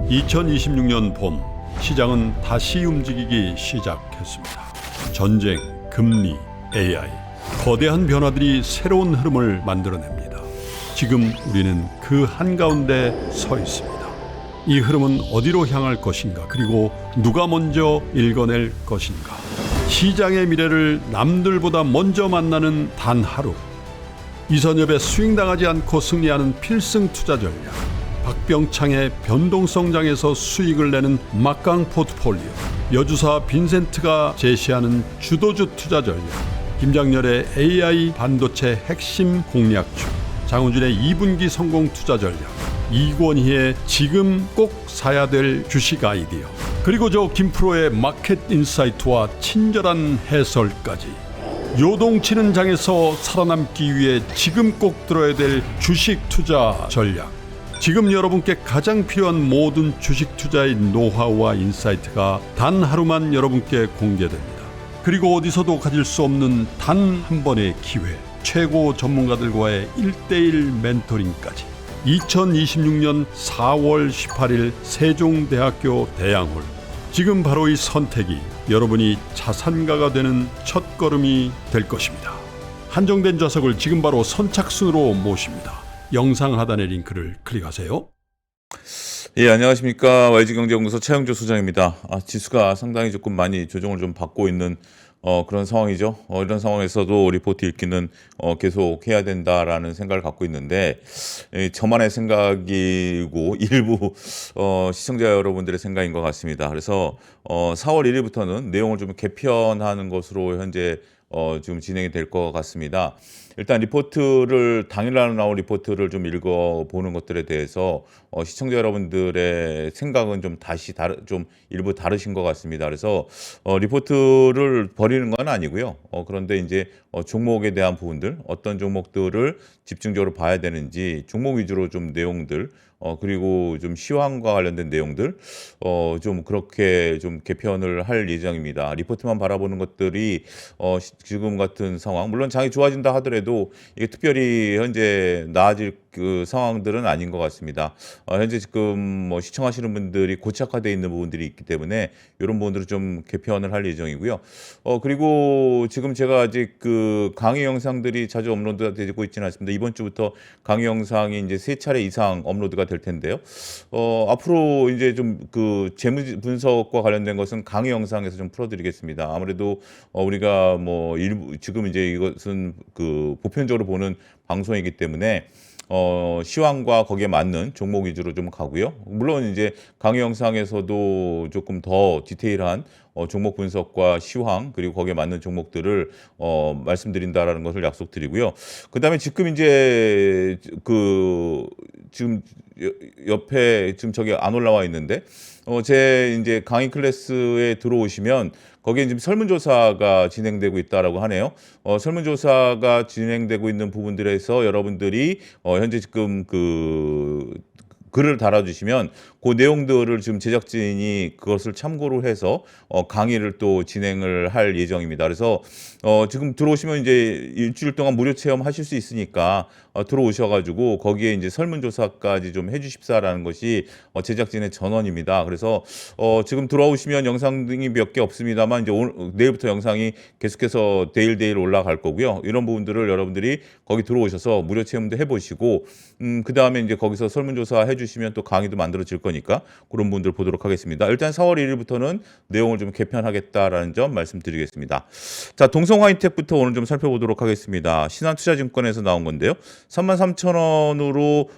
2026년 봄 시장은 다시 움직이기 시작했습니다. 전쟁, 금리, AI, 거대한 변화들이 새로운 흐름을 만들어냅니다. 지금 우리는 그 한가운데 서 있습니다. 이 흐름은 어디로 향할 것인가, 그리고 누가 먼저 읽어낼 것인가. 시장의 미래를 남들보다 먼저 만나는 단 하루. 이선엽의 스윙당하지 않고 승리하는 필승 투자 전략, 박병창의 변동성장에서 수익을 내는 막강 포트폴리오, 여주사 빈센트가 제시하는 주도주 투자 전략, 김장렬의 AI 반도체 핵심 공략주, 장훈준의 2분기 성공 투자 전략, 이권희의 지금 꼭 사야 될 주식 아이디어, 그리고 저 김프로의 마켓 인사이트와 친절한 해설까지. 요동치는 장에서 살아남기 위해 지금 꼭 들어야 될 주식 투자 전략. 지금 여러분께 가장 필요한 모든 주식 투자의 노하우와 인사이트가 단 하루만 여러분께 공개됩니다. 그리고 어디서도 가질 수 없는 단 한 번의 기회, 최고 전문가들과의 1:1 멘토링까지. 2026년 4월 18일 세종대학교 대양홀. 지금 바로 이 선택이 여러분이 자산가가 되는 첫걸음이 될 것입니다. 한정된 좌석을 지금 바로 선착순으로 모십니다. 영상 하단의 링크를 클릭하세요. 예, 안녕하십니까. YG경제연구소 최영조 소장입니다. 지수가 상당히 조금 많이 조정을 좀 받고 있는 그런 상황이죠. 이런 상황에서도 리포트 읽기는 계속 해야 된다라는 생각을 갖고 있는데, 저만의 생각이고 일부 시청자 여러분들의 생각인 것 같습니다. 그래서 4월 1일부터는 내용을 좀 개편하는 것으로 현재 지금 진행이 될 것 같습니다. 일단 리포트를 당일날 나온 리포트를 좀 읽어보는 것들에 대해서 시청자 여러분들의 생각은 좀 좀 일부 다르신 것 같습니다. 그래서 리포트를 버리는 건 아니고요. 그런데 이제 종목에 대한 부분들, 어떤 종목들을 집중적으로 봐야 되는지, 종목 위주로 좀 내용들, 그리고 좀 시황과 관련된 내용들, 좀 그렇게 좀 개편을 할 예정입니다. 리포트만 바라보는 것들이, 지금 같은 상황, 물론 장이 좋아진다 하더라도 이게 특별히 현재 나아질 그 상황들은 아닌 것 같습니다. 현재 지금 뭐 시청하시는 분들이 고착화되어 있는 부분들이 있기 때문에 이런 부분들을 좀 개편을 할 예정이고요. 그리고 지금 제가 아직 그 강의 영상들이 자주 업로드가 되고 있지는 않습니다. 이번 주부터 강의 영상이 이제 3차례 이상 업로드가 될 텐데요. 앞으로 이제 좀 그 재무 분석과 관련된 것은 강의 영상에서 좀 풀어드리겠습니다. 아무래도 우리가 뭐 일부 지금 이제 이것은 그 보편적으로 보는 방송이기 때문에 시황과 거기에 맞는 종목 위주로 좀 가고요. 물론 이제 강의 영상에서도 조금 더 디테일한 종목 분석과 시황, 그리고 거기에 맞는 종목들을 말씀드린다라는 것을 약속드리고요. 그다음에 지금 이제 그 지금 옆에 지금 저기 안 올라와 있는데 제 이제 강의 클래스에 들어오시면 거기에 지금 설문조사가 진행되고 있다라고 하네요. 설문조사가 진행되고 있는 부분들에서 여러분들이 현재 지금 그 글을 달아주시면 그 내용들을 지금 제작진이 그것을 참고로 해서 강의를 또 진행을 할 예정입니다. 그래서 지금 들어오시면 이제 일주일 동안 무료 체험하실 수 있으니까 들어오셔가지고 거기에 이제 설문조사까지 좀 해주십사라는 것이 제작진의 전원입니다. 그래서 지금 들어오시면 영상이 몇 개 없습니다만 이제 내일부터 영상이 계속해서 데일데일 올라갈 거고요. 이런 부분들을 여러분들이 거기 들어오셔서 무료 체험도 해보시고 그 다음에 이제 거기서 설문조사 해주시면 또 강의도 만들어질 거니까 그런 분들 보도록 하겠습니다. 일단 4월 1일부터는 내용을 좀 개편하겠다라는 점 말씀드리겠습니다. 자, 동성화이텍부터 오늘 좀 살펴보도록 하겠습니다. 신한투자증권에서 나온 건데요. 33,000원으로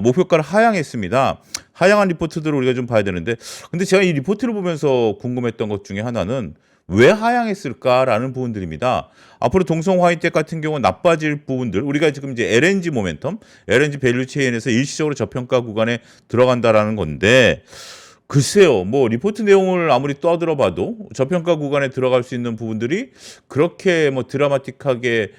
목표가를 하향했습니다. 하향한 리포트들을 우리가 좀 봐야 되는데, 근데 제가 이 리포트를 보면서 궁금했던 것 중에 하나는 왜 하향했을까라는 부분들입니다. 앞으로 동성화이텍 같은 경우는 나빠질 부분들, 우리가 지금 이제 LNG 모멘텀, LNG 밸류체인에서 일시적으로 저평가 구간에 들어간다라는 건데, 글쎄요, 뭐 리포트 내용을 아무리 떠들어봐도 저평가 구간에 들어갈 수 있는 부분들이 그렇게 뭐 드라마틱하게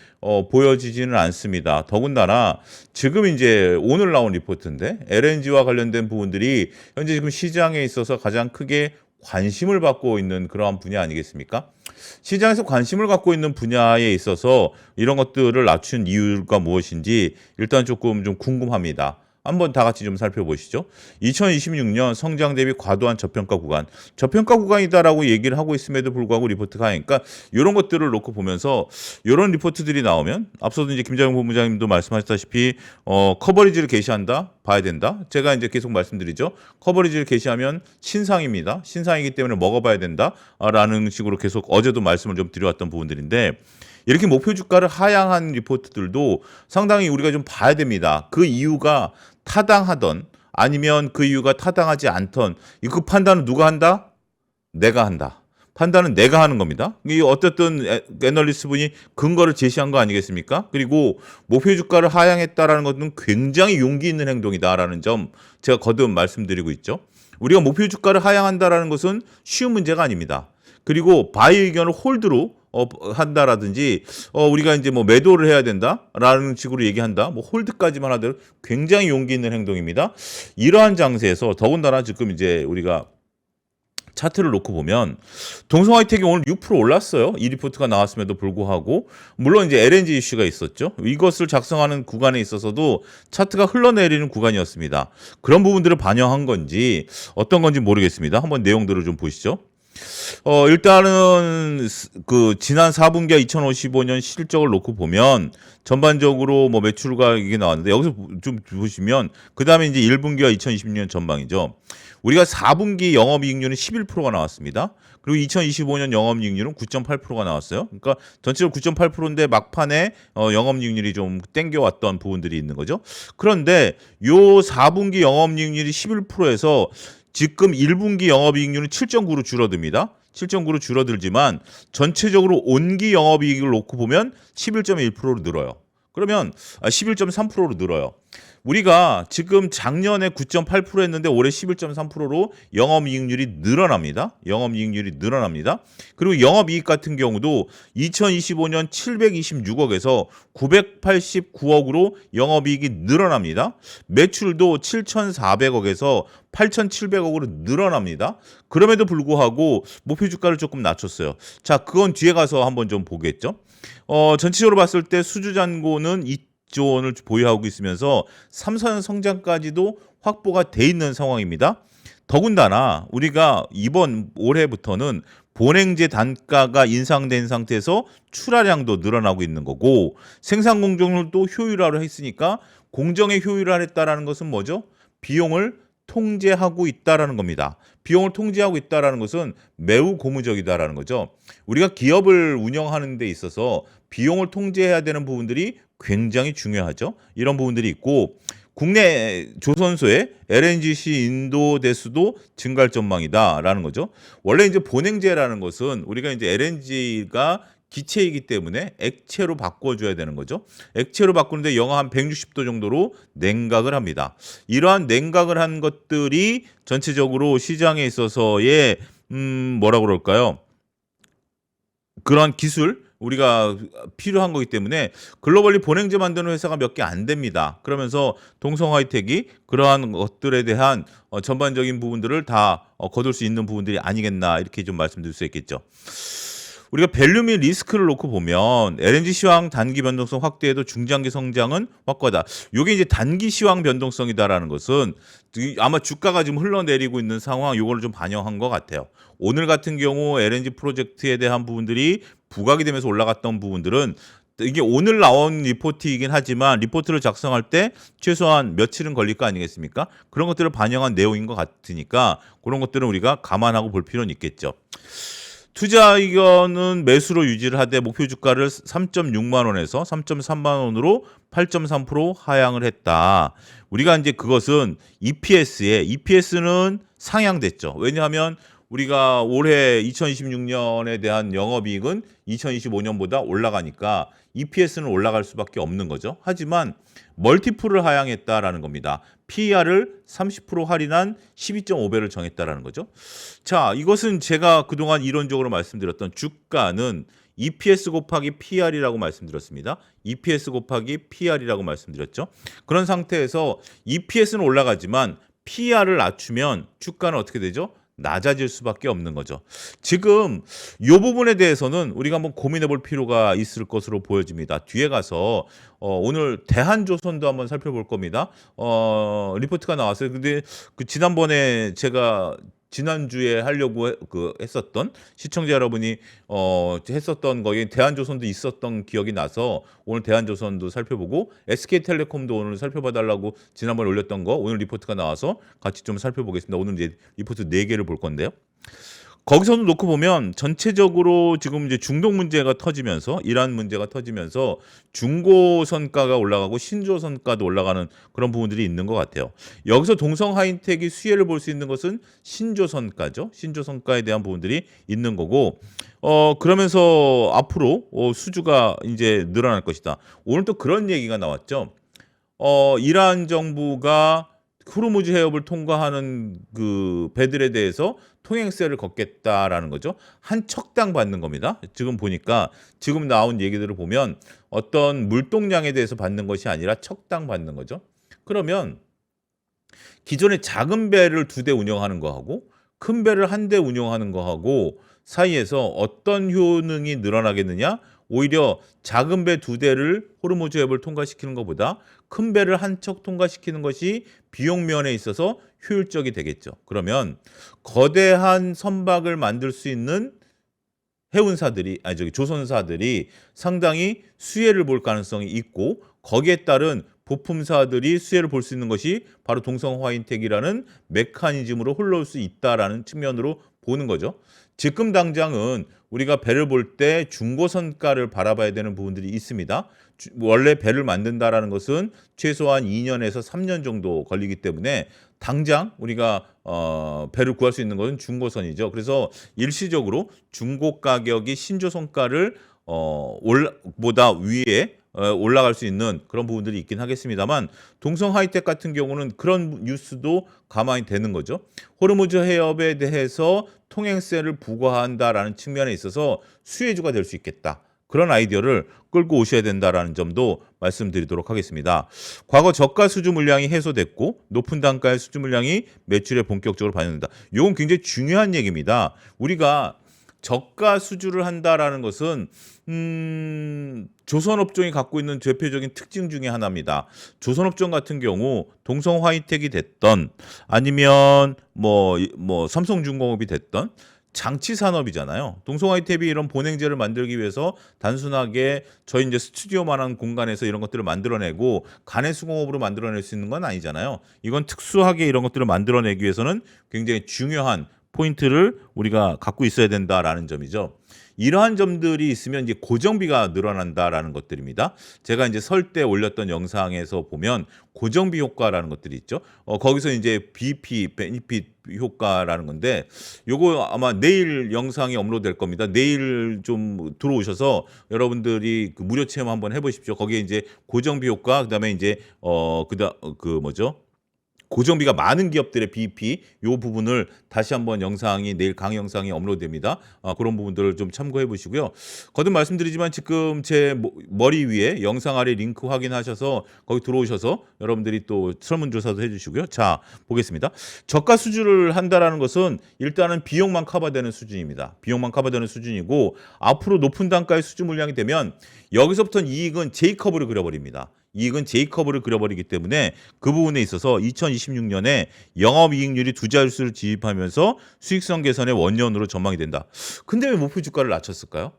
보여지지는 않습니다. 더군다나 지금 이제 오늘 나온 리포트인데 LNG와 관련된 부분들이 현재 지금 시장에 있어서 가장 크게 관심을 받고 있는 그러한 분야 아니겠습니까? 시장에서 관심을 갖고 있는 분야에 있어서 이런 것들을 낮춘 이유가 무엇인지 일단 조금 좀 궁금합니다. 한번 다 같이 좀 살펴보시죠. 2026년 성장 대비 과도한 저평가 구간, 저평가 구간이다라고 얘기를 하고 있음에도 불구하고 리포트가 하니까 이런 것들을 놓고 보면서 이런 리포트들이 나오면 앞서도 이제 김장훈 본부장님도 말씀하셨다시피 커버리지를 개시한다, 봐야 된다. 제가 이제 계속 말씀드리죠. 커버리지를 개시하면 신상입니다. 신상이기 때문에 먹어봐야 된다라는 식으로 계속 어제도 말씀을 좀 드려왔던 부분들인데. 이렇게 목표 주가를 하향한 리포트들도 상당히 우리가 좀 봐야 됩니다. 그 이유가 타당하던 아니면 그 이유가 타당하지 않던 그 판단은 누가 한다? 내가 한다. 판단은 내가 하는 겁니다. 이 어쨌든 애널리스트 분이 근거를 제시한 거 아니겠습니까? 그리고 목표 주가를 하향했다라는 것은 굉장히 용기 있는 행동이다라는 점 제가 거듭 말씀드리고 있죠. 우리가 목표 주가를 하향한다라는 것은 쉬운 문제가 아닙니다. 그리고 바이 의견을 홀드로 한다라든지 우리가 이제 뭐 매도를 해야 된다라는 식으로 얘기한다. 뭐 홀드까지만 하더라도 굉장히 용기 있는 행동입니다. 이러한 장세에서 더군다나 지금 이제 우리가 차트를 놓고 보면 동성하이텍이 오늘 6% 올랐어요. 이 리포트가 나왔음에도 불구하고 물론 이제 LNG 이슈가 있었죠. 이것을 작성하는 구간에 있어서도 차트가 흘러내리는 구간이었습니다. 그런 부분들을 반영한 건지 어떤 건지 모르겠습니다. 한번 내용들을 좀 보시죠. 일단은 그 지난 4분기와 2055년 실적을 놓고 보면 전반적으로 뭐 매출가 이게 나왔는데 여기서 좀 보시면 그다음에 이제 1분기와 2026년 전망이죠. 우리가 4분기 영업이익률은 11%가 나왔습니다. 그리고 2025년 영업이익률은 9.8%가 나왔어요. 그러니까 전체적으로 9.8%인데 막판에 영업이익률이 좀 땡겨왔던 부분들이 있는 거죠. 그런데 요 4분기 영업이익률이 11%에서 지금 1분기 영업이익률은 7.9로 줄어듭니다. 7.9로 줄어들지만 전체적으로 온기 영업이익을 놓고 보면 11.1%로 늘어요. 그러면 11.3%로 늘어요. 우리가 지금 작년에 9.8% 했는데 올해 11.3%로 영업이익률이 늘어납니다. 영업이익률이 늘어납니다. 그리고 영업이익 같은 경우도 2025년 726억에서 989억으로 영업이익이 늘어납니다. 매출도 7,400억에서 8,700억으로 늘어납니다. 그럼에도 불구하고 목표 주가를 조금 낮췄어요. 자, 그건 뒤에 가서 한번 좀 보겠죠. 전체적으로 봤을 때 수주잔고는 2조 원을 보유하고 있으면서 3, 4년 성장까지도 확보가 돼 있는 상황입니다. 더군다나 우리가 이번 올해부터는 본행제 단가가 인상된 상태에서 출하량도 늘어나고 있는 거고 생산 공정률도 효율화를 했으니까 공정의 효율화를 했다라는 것은 뭐죠? 비용을 통제하고 있다라는 겁니다. 비용을 통제하고 있다라는 것은 매우 고무적이다라는 거죠. 우리가 기업을 운영하는 데 있어서 비용을 통제해야 되는 부분들이 굉장히 중요하죠. 이런 부분들이 있고 국내 조선소의 LNGC 인도 대수도 증가할 전망이다라는 거죠. 원래 이제 본행제라는 것은 우리가 이제 LNG가 기체이기 때문에 액체로 바꿔줘야 되는 거죠. 액체로 바꾸는데 영하 한 160도 정도로 냉각을 합니다. 이러한 냉각을 한 것들이 전체적으로 시장에 있어서의 뭐라 그럴까요? 그러한 기술 우리가 필요한 거기 때문에 글로벌리 본행제 만드는 회사가 몇 개 안 됩니다. 그러면서 동성하이텍이 그러한 것들에 대한 전반적인 부분들을 다 거둘 수 있는 부분들이 아니겠나 이렇게 좀 말씀드릴 수 있겠죠. 우리가 밸류 및 리스크를 놓고 보면 LNG 시황 단기 변동성 확대에도 중장기 성장은 확고하다. 이게 이제 단기 시황 변동성이다라는 것은 아마 주가가 지금 흘러내리고 있는 상황 이걸 좀 반영한 것 같아요. 오늘 같은 경우 LNG 프로젝트에 대한 부분들이 부각이 되면서 올라갔던 부분들은 이게 오늘 나온 리포트이긴 하지만 리포트를 작성할 때 최소한 며칠은 걸릴 거 아니겠습니까? 그런 것들을 반영한 내용인 것 같으니까 그런 것들은 우리가 감안하고 볼 필요는 있겠죠. 투자 의견은 매수로 유지를 하되 목표 주가를 3.6만 원에서 3.3만 원으로 8.3% 하향을 했다. 우리가 이제 그것은 EPS는 상향됐죠. 왜냐하면 우리가 올해 2026년에 대한 영업이익은 2025년보다 올라가니까 EPS는 올라갈 수밖에 없는 거죠. 하지만 멀티플을 하향했다라는 겁니다. PER을 30% 할인한 12.5배를 정했다라는 거죠. 자, 이것은 제가 그동안 이론적으로 말씀드렸던 주가는 EPS 곱하기 PER이라고 말씀드렸습니다. EPS 곱하기 PER이라고 말씀드렸죠. 그런 상태에서 EPS는 올라가지만 PER을 낮추면 주가는 어떻게 되죠? 낮아질 수밖에 없는 거죠. 지금 이 부분에 대해서는 우리가 한번 고민해 볼 필요가 있을 것으로 보여집니다. 뒤에 가서 오늘 대한조선도 한번 살펴볼 겁니다. 리포트가 나왔어요. 근데 그 지난번에 제가 지난주에 하려고 했었던 시청자 여러분이 했었던 거에 대한조선도 있었던 기억이 나서 오늘 대한조선도 살펴보고 SK텔레콤도 오늘 살펴봐 달라고 지난번에 올렸던 거 오늘 리포트가 나와서 같이 좀 살펴보겠습니다. 오늘 이제 리포트 4개를 볼 건데요. 거기서도 놓고 보면 전체적으로 지금 이제 중동 문제가 터지면서 이란 문제가 터지면서 중고 선가가 올라가고 신조 선가도 올라가는 그런 부분들이 있는 것 같아요. 여기서 동성 하이텍이 수혜를 볼 수 있는 것은 신조 선가죠. 신조 선가에 대한 부분들이 있는 거고 그러면서 앞으로 수주가 이제 늘어날 것이다. 오늘 또 그런 얘기가 나왔죠. 이란 정부가 후르무즈 해협을 통과하는 그 배들에 대해서 통행세를 걷겠다라는 거죠. 한 척당 받는 겁니다. 지금 보니까 지금 나온 얘기들을 보면 어떤 물동량에 대해서 받는 것이 아니라 척당 받는 거죠. 그러면 기존에 작은 배를 2대 운영하는 거하고 큰 배를 1대 운영하는 거하고 사이에서 어떤 효능이 늘어나겠느냐? 오히려 작은 배 2대를 호르무즈 해협을 통과시키는 것보다 큰 배를 한 척 통과시키는 것이 비용 면에 있어서 효율적이 되겠죠. 그러면 거대한 선박을 만들 수 있는 조선사들이 상당히 수혜를 볼 가능성이 있고 거기에 따른 부품사들이 수혜를 볼 수 있는 것이 바로 동성 하이텍이라는 메커니즘으로 흘러올 수 있다라는 측면으로 보는 거죠. 지금 당장은 우리가 배를 볼 때 중고선가를 바라봐야 되는 부분들이 있습니다. 원래 배를 만든다라는 것은 최소한 2년에서 3년 정도 걸리기 때문에 당장 우리가 배를 구할 수 있는 것은 중고선이죠. 그래서 일시적으로 중고 가격이 신조선가를 보다 위에 올라갈 수 있는 그런 부분들이 있긴 하겠습니다만 동성 하이텍 같은 경우는 그런 뉴스도 가만히 되는 거죠. 호르무즈 해협에 대해서 통행세를 부과한다라는 측면에 있어서 수혜주가 될 수 있겠다. 그런 아이디어를 끌고 오셔야 된다라는 점도 말씀드리도록 하겠습니다. 과거 저가 수주 물량이 해소됐고 높은 단가의 수주 물량이 매출에 본격적으로 반영된다. 이건 굉장히 중요한 얘기입니다. 우리가 저가 수주를 한다라는 것은 조선업종이 갖고 있는 대표적인 특징 중에 하나입니다. 조선업종 같은 경우 동성 하이텍이 됐던 아니면 뭐 삼성중공업이 됐던 장치 산업이잖아요. 동성 하이텍이 이런 본행제를 만들기 위해서 단순하게 저희 이제 스튜디오만한 공간에서 이런 것들을 만들어내고 가내수공업으로 만들어낼 수 있는 건 아니잖아요. 이건 특수하게 이런 것들을 만들어내기 위해서는 굉장히 중요한 포인트를 우리가 갖고 있어야 된다라는 점이죠. 이러한 점들이 있으면 이제 고정비가 늘어난다라는 것들입니다. 제가 이제 설 때 올렸던 영상에서 보면 고정비 효과라는 것들이 있죠. 거기서 이제 베니핏 효과라는 건데 요거 아마 내일 영상이 업로드될 겁니다. 내일 좀 들어오셔서 여러분들이 그 무료 체험 한번 해보십시오. 거기에 이제 고정비 효과 그다음에 이제 고정비가 많은 기업들의 BP 요 부분을 다시 한번 내일 강의 영상이 업로드됩니다. 그런 부분들을 좀 참고해 보시고요. 거듭 말씀드리지만 지금 제 머리 위에 영상 아래 링크 확인하셔서 거기 들어오셔서 여러분들이 또 설문조사도 해주시고요. 자, 보겠습니다. 저가 수주를 한다라는 것은 일단은 비용만 커버되는 수준입니다. 비용만 커버되는 수준이고 앞으로 높은 단가의 수주 물량이 되면 여기서부터는 이익은 J커브를 그려버립니다. 이익은 J커브를 그려버리기 때문에 그 부분에 있어서 2026년에 영업이익률이 2자릿수를 지입하면서 수익성 개선의 원년으로 전망이 된다. 근데 왜 목표 주가를 낮췄을까요?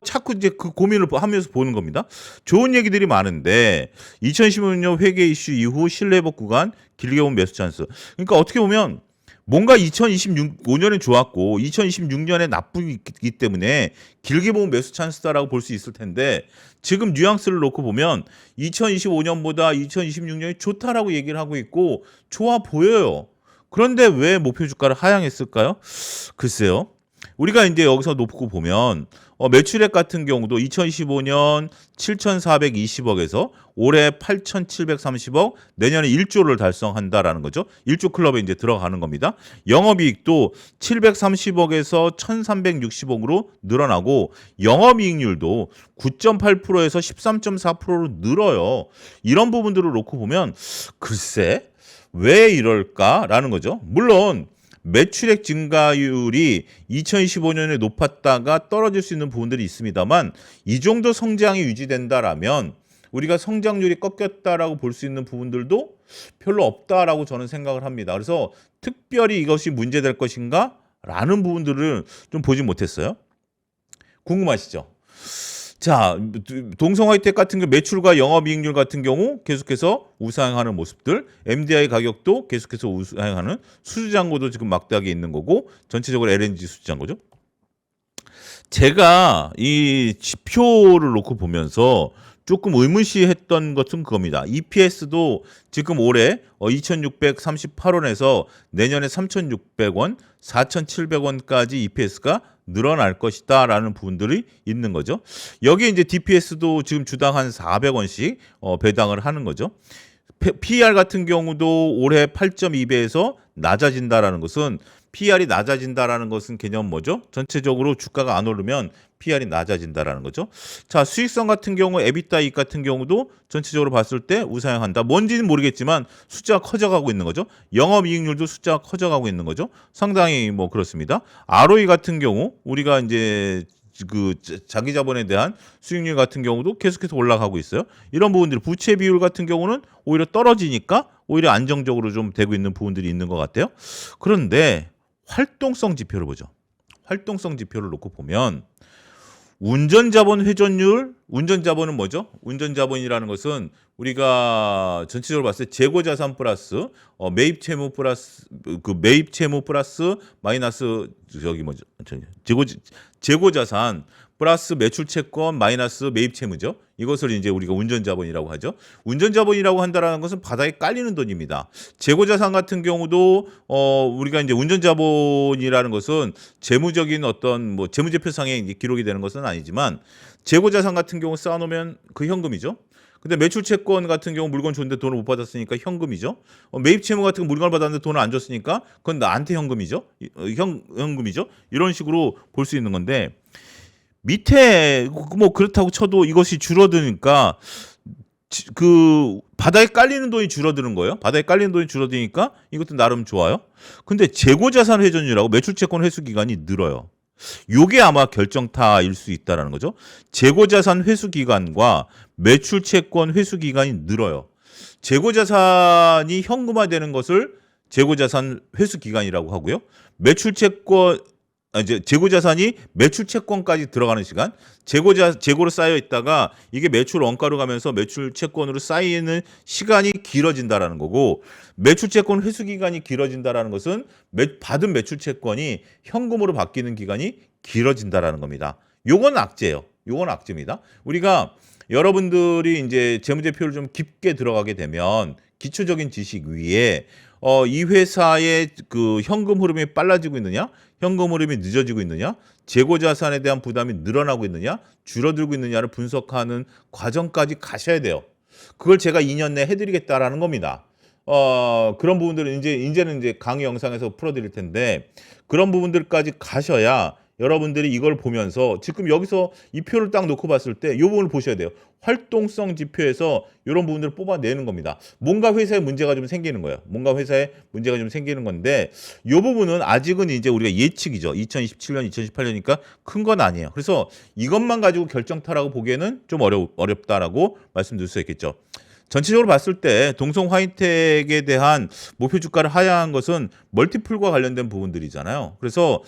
자꾸 이제 그 고민을 하면서 보는 겁니다. 좋은 얘기들이 많은데 2015년 회계 이슈 이후 신뢰 회복 구간 길게 본 매수 찬스. 그러니까 어떻게 보면 뭔가 2025년에 좋았고 2026년에 나쁘기 때문에 길게 보면 매수 찬스다라고 볼 수 있을 텐데 지금 뉘앙스를 놓고 보면 2025년보다 2026년이 좋다라고 얘기를 하고 있고 좋아 보여요. 그런데 왜 목표 주가를 하향했을까요? 글쎄요. 우리가 이제 여기서 놓고 보면 매출액 같은 경우도 2025년 7,420억에서 올해 8,730억, 내년에 1조를 달성한다라는 거죠. 1조 클럽에 이제 들어가는 겁니다. 영업이익도 730억에서 1,360억으로 늘어나고 영업이익률도 9.8%에서 13.4%로 늘어요. 이런 부분들을 놓고 보면 글쎄 왜 이럴까라는 거죠. 물론 매출액 증가율이 2025년에 높았다가 떨어질 수 있는 부분들이 있습니다만 이 정도 성장이 유지된다라면 우리가 성장률이 꺾였다라고 볼 수 있는 부분들도 별로 없다라고 저는 생각을 합니다. 그래서 특별히 이것이 문제될 것인가? 라는 부분들을 좀 보지 못했어요. 궁금하시죠? 자, 동성하이텍 같은 경우 매출과 영업이익률 같은 경우 계속해서 우상향하는 모습들, MDI 가격도 계속해서 우상향하는, 수주잔고도 지금 막대하게 있는 거고, 전체적으로 LNG 수주잔고죠. 제가 이 지표를 놓고 보면서 조금 의문시했던 것은 그겁니다. EPS도 지금 올해 2,638원에서 내년에 3,600원, 4,700원까지 EPS가 늘어날 것이다라는 부분들이 있는 거죠. 여기에 이제 DPS도 지금 주당 한 400원씩 배당을 하는 거죠. PER 같은 경우도 올해 8.2배에서 낮아진다라는 것은, PER이 낮아진다라는 것은 개념 뭐죠? 전체적으로 주가가 안 오르면 PER이 낮아진다라는 거죠. 자, 수익성 같은 경우 EBITDA 이익 같은 경우도 전체적으로 봤을 때 우상향한다. 뭔지는 모르겠지만 숫자가 커져가고 있는 거죠. 영업이익률도 숫자가 커져가고 있는 거죠. 상당히 뭐 그렇습니다. ROE 같은 경우 우리가 이제 그 자기 자본에 대한 수익률 같은 경우도 계속해서 올라가고 있어요. 이런 부분들, 부채 비율 같은 경우는 오히려 떨어지니까 오히려 안정적으로 좀 되고 있는 부분들이 있는 것 같아요. 그런데 활동성 지표를 보죠. 활동성 지표를 놓고 보면 운전자본 회전율, 운전자본은 뭐죠? 운전자본이라는 것은 우리가 전체적으로 봤을 때 재고자산 플러스 매입 채무 플러스 매입 채무 플러스 마이너스 저기 뭐죠? 재고자산 플러스 매출 채권 마이너스 매입 채무죠. 이것을 이제 우리가 운전자본이라고 하죠. 운전자본이라고 한다라는 것은 바닥에 깔리는 돈입니다. 재고자산 같은 경우도 우리가 이제 운전자본이라는 것은 재무적인 어떤 뭐 재무제표상에 기록이 되는 것은 아니지만 재고자산 같은 경우 쌓아놓으면 그 현금이죠. 근데 매출 채권 같은 경우 물건 줬는데 돈을 못 받았으니까 현금이죠. 매입 채무 같은 거 물건을 받았는데 돈을 안 줬으니까 그건 나한테 현금이죠. 현금이죠. 이런 식으로 볼 수 있는 건데, 밑에 뭐 그렇다고 쳐도 이것이 줄어드니까 그 바닥에 깔리는 돈이 줄어드는 거예요. 바닥에 깔리는 돈이 줄어드니까 이것도 나름 좋아요. 근데 재고자산 회전율하고 매출채권 회수 기간이 늘어요. 요게 아마 결정타일 수 있다라는 거죠. 재고자산 회수 기간과 매출채권 회수 기간이 늘어요. 재고자산이 현금화되는 것을 재고자산 회수 기간이라고 하고요. 매출채권 이제 재고자산이 매출채권까지 들어가는 시간, 재고로 쌓여 있다가 이게 매출 원가로 가면서 매출채권으로 쌓이는 시간이 길어진다라는 거고, 매출채권 회수 기간이 길어진다라는 것은 받은 매출채권이 현금으로 바뀌는 기간이 길어진다라는 겁니다. 요건 악재예요. 요건 악재입니다. 우리가 여러분들이 이제 재무제표를 좀 깊게 들어가게 되면 기초적인 지식 위에 이 회사의 그 현금 흐름이 빨라지고 있느냐, 현금 흐름이 늦어지고 있느냐, 재고자산에 대한 부담이 늘어나고 있느냐, 줄어들고 있느냐를 분석하는 과정까지 가셔야 돼요. 그걸 제가 2년 내에 해드리겠다라는 겁니다. 그런 부분들은 이제는 이제 강의 영상에서 풀어드릴 텐데, 그런 부분들까지 가셔야 여러분들이 이걸 보면서 지금 여기서 이 표를 딱 놓고 봤을 때 이 부분을 보셔야 돼요. 활동성 지표에서 이런 부분들을 뽑아내는 겁니다. 뭔가 회사에 문제가 좀 생기는 거예요. 뭔가 회사에 문제가 좀 생기는 건데, 이 부분은 아직은 이제 우리가 예측이죠. 2027년, 2018년이니까 큰 건 아니에요. 그래서 이것만 가지고 결정타라고 보기에는 좀 어렵다라고 말씀드릴 수 있겠죠. 전체적으로 봤을 때 동성 화이텍에 대한 목표 주가를 하향한 것은 멀티플과 관련된 부분들이잖아요. 그래서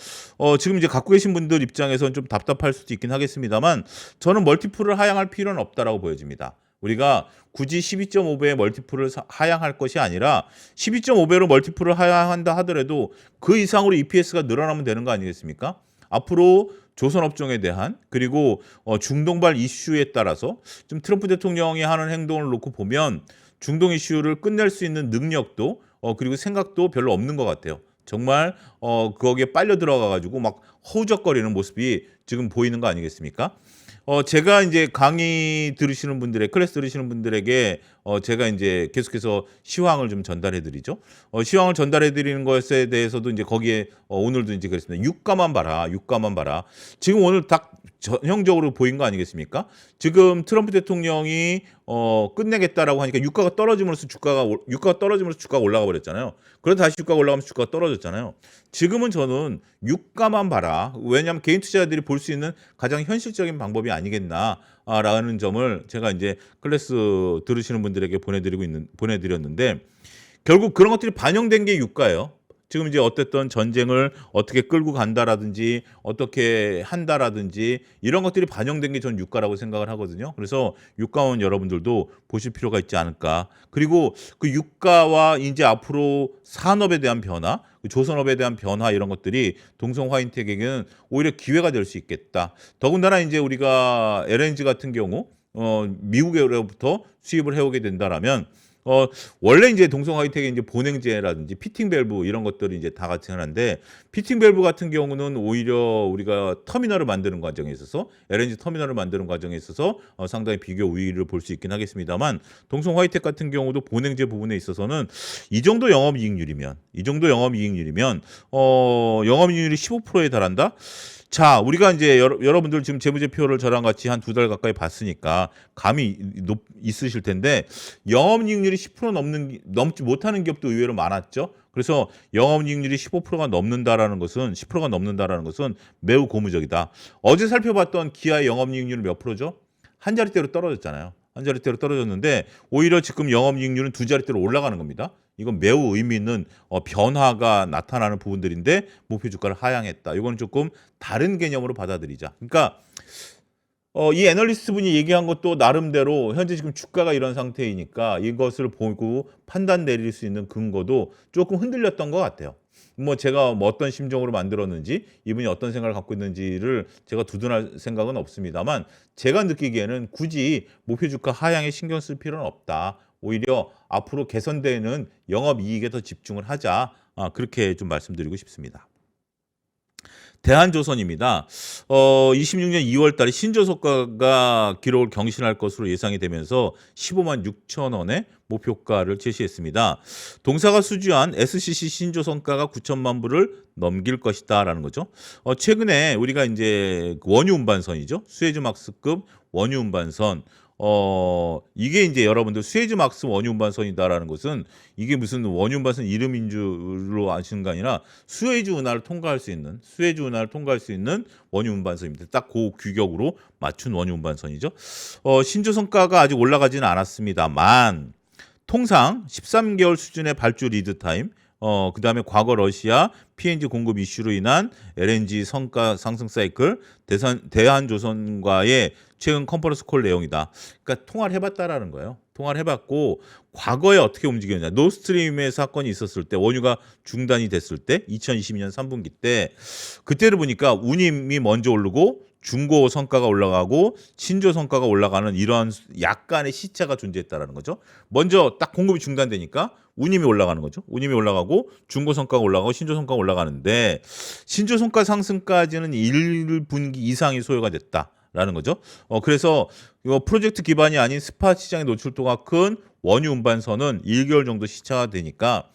지금 이제 갖고 계신 분들 입장에서는 좀 답답할 수도 있긴 하겠습니다만, 저는 멀티플을 하향할 필요는 없다라고 보여집니다. 우리가 굳이 12.5배의 멀티플을 하향할 것이 아니라 12.5배로 멀티플을 하향한다 하더라도 그 이상으로 EPS가 늘어나면 되는 거 아니겠습니까? 앞으로 조선업종에 대한, 그리고 중동발 이슈에 따라서 좀 트럼프 대통령이 하는 행동을 놓고 보면 중동 이슈를 끝낼 수 있는 능력도 그리고 생각도 별로 없는 것 같아요. 정말 거기에 빨려 들어가가지고 막 허우적거리는 모습이 지금 보이는 거 아니겠습니까? 제가 이제 강의 들으시는 분들의, 클래스 들으시는 분들에게 제가 이제 계속해서 시황을 좀 전달해 드리죠. 시황을 전달해 드리는 것에 대해서도 이제 거기에 오늘도 이제 그랬습니다. 유가만 봐라. 지금 오늘 딱 전형적으로 보인 거 아니겠습니까? 지금 트럼프 대통령이 끝내겠다라고 하니까 유가가 떨어짐으로써 주가가 올라가 버렸잖아요. 그러다 다시 주가가 올라가면서 주가가 떨어졌잖아요. 지금은 저는 유가만 봐라. 왜냐하면 개인 투자자들이 볼 수 있는 가장 현실적인 방법이 아니겠나라는 점을 제가 이제 클래스 들으시는 분들에게 보내드렸는데 결국 그런 것들이 반영된 게 유가예요. 지금 이제 어쨌든 전쟁을 어떻게 끌고 간다라든지 어떻게 한다라든지 이런 것들이 반영된 게 전 유가라고 생각을 하거든요. 그래서 유가원 여러분들도 보실 필요가 있지 않을까. 그리고 그 유가와 이제 앞으로 산업에 대한 변화, 조선업에 대한 변화 이런 것들이 동성 화이텍에게는 오히려 기회가 될 수 있겠다. 더군다나 이제 우리가 LNG 같은 경우 미국으로부터 수입을 해오게 된다라면 원래 이제 동성 하이텍의 이제 보냉제라든지 피팅 밸브 이런 것들이 이제 다 같이 하는데 피팅 밸브 같은 경우는 오히려 우리가 터미널을 만드는 과정에 있어서 LNG 터미널을 만드는 과정에 있어서 상당히 비교 우위를 볼 수 있긴 하겠습니다만 동성 화이텍 같은 경우도 보냉제 부분에 있어서는 이 정도 영업이익률이면 영업이익률이 15%에 달한다. 자, 우리가 이제 여러분들 지금 재무제표를 저랑 같이 한 2달 가까이 봤으니까 감이 있으실 텐데 영업이익률이 10% 넘지 못하는 기업도 의외로 많았죠. 그래서 영업이익률이 15%가 넘는다라는 것은 10%가 넘는다라는 것은 매우 고무적이다. 어제 살펴봤던 기아의 영업이익률은 몇 프로죠? 한 자릿대로 떨어졌잖아요. 한 자릿대로 떨어졌는데 오히려 지금 영업이익률은 2자릿대로 올라가는 겁니다. 이건 매우 의미 있는 변화가 나타나는 부분들인데 목표 주가를 하향했다. 이건 조금 다른 개념으로 받아들이자. 그러니까 이 애널리스트 분이 얘기한 것도 나름대로 현재 지금 주가가 이런 상태이니까 이것을 보고 판단 내릴 수 있는 근거도 조금 흔들렸던 것 같아요. 뭐 제가 어떤 심정으로 만들었는지 이분이 어떤 생각을 갖고 있는지를 제가 두둔할 생각은 없습니다만 제가 느끼기에는 굳이 목표 주가 하향에 신경 쓸 필요는 없다. 오히려 앞으로 개선되는 영업이익에 더 집중을 하자. 그렇게 좀 말씀드리고 싶습니다. 대한조선입니다. 26년 2월 달에 신조선가가 기록을 경신할 것으로 예상이 되면서 15만 6천 원의 목표가를 제시했습니다. 동사가 수주한 SCC 신조선가가 9천만 불을 넘길 것이다라는 거죠. 최근에 우리가 이제 원유 운반선이죠. 수에즈막스급 원유 운반선 이게 이제 여러분들 수에즈막스 원유 운반선이다라는 것은 이게 무슨 원유 운반선 이름인 줄로 아시는 거 아니라 수에즈 운하를 통과할 수 있는 원유 운반선입니다. 딱 그 규격으로 맞춘 원유 운반선이죠. 신조선가가 아직 올라가지는 않았습니다만 통상 13개월 수준의 발주 리드 타임 그다음에 과거 러시아 PNG 공급 이슈로 인한 LNG 성가 상승 사이클 대한조선과의 최근 컨퍼런스 콜 내용이다. 그러니까 통화를 해봤다라는 거예요. 통화를 해봤고 과거에 어떻게 움직였냐. 노스트림의 사건이 있었을 때 원유가 중단이 됐을 때 2022년 3분기 때 그때를 보니까 운임이 먼저 오르고 중고 성과가 올라가고 신조 성과가 올라가는 이런 약간의 시차가 존재했다라는 거죠. 먼저 딱 공급이 중단되니까 운임이 올라가는 거죠. 운임이 올라가고 중고 성과가 올라가고 신조 성과가 올라가는데 신조 성과 상승까지는 1분기 이상이 소요가 됐다라는 거죠. 그래서 이거 프로젝트 기반이 아닌 스팟 시장의 노출도가 큰 원유 운반선은 1개월 정도 시차가 되니까